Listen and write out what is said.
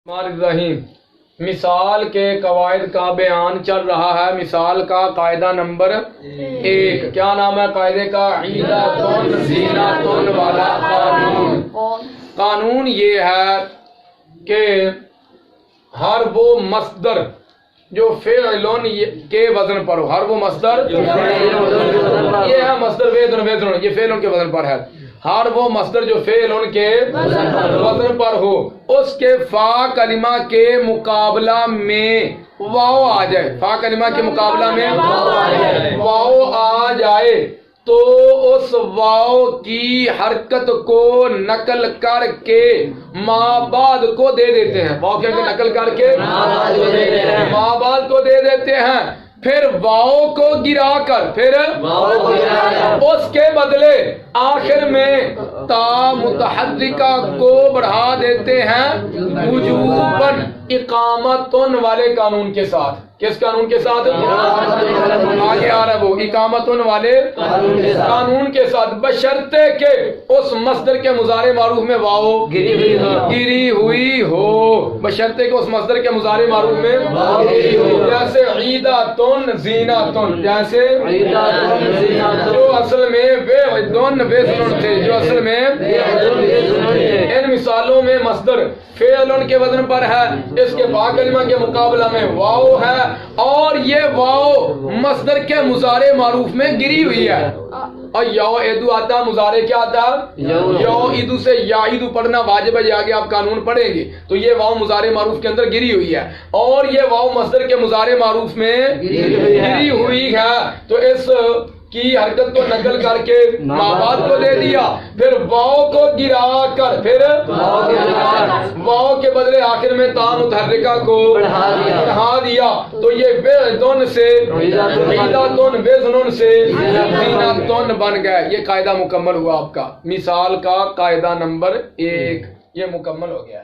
الرحیم مثال کے قواعد کا بیان چل رہا ہے۔ مثال کا قاعدہ نمبر 1 کیا نام ہے قاعدے کا؟ عیدۃ زینۃ والا قانون۔ قانون یہ ہے کہ ہر وہ مصدر جو فعلن کے وزن پر ہو، ہر وہ مصدر یہ ہے مصدر وزن، یہ فعلن کے وزن پر ہے۔ ہر وہ مصدر جو فعلن کے وزن پر ہو اس کے فا کلمہ کے مقابلہ میں واو آ جائے، فا کلمہ کے مقابلہ میں واو آ جائے تو اس واو کی حرکت کو نقل کر کے ما بعد کو دے دیتے ہیں۔ واو کے نقل کر کے ما بعد کو دے دیتے ہیں، پھر واو کو گرا کر پھر اس کے بدلے آخر میں تا متحرکہ کو بڑھا دیتے ہیں وجوباً اقامتن والے قانون کے ساتھ۔ کس قانون کے ساتھ؟ آگے آ رہا ہے وہ اقامتن والے قانون کے ساتھ، بشرطے کہ اس مصدر کے مضارع معروف میں واو گری ہوئی ہو، بشرطے کہ اس مصدر کے مضارع معروف میں جیسے عیدۃ زینۃ، جیسے جو اصل میں وزن تھے، جو اصل میں ان مثالوں میں مصدر فعلن کے وزن پر ہے، اس کے با کلمہ کے مقابلہ میں واو ہے اور یہ واو مصدر کے مضارع معروف میں گری ہوئی ہے۔ اور یو ایدو آتا، مضارع کیا آتا؟ یو ایدو سے یا ایدو پڑھنا واجب ہے، یہ آگے آپ قانون پڑھیں گے۔ تو یہ واو مضارع معروف کے اندر گری ہوئی ہے اور یہ واو مصدر کے مضارع معروف میں گری ہوئی ہے، تو اس کی حرکت کو نقل کر کے ما بعد کو دے دیا، پھر واو کو گرا کر پھر واو کے بدلے آخر میں تا متحرکہ کو بڑھا دیا، تو یہ وزن سے عیدۃ وزن سے زینۃ بن گئے۔ یہ قاعدہ مکمل ہوا آپ کا۔ مثال کا قاعدہ نمبر 1 یہ مکمل ہو گیا۔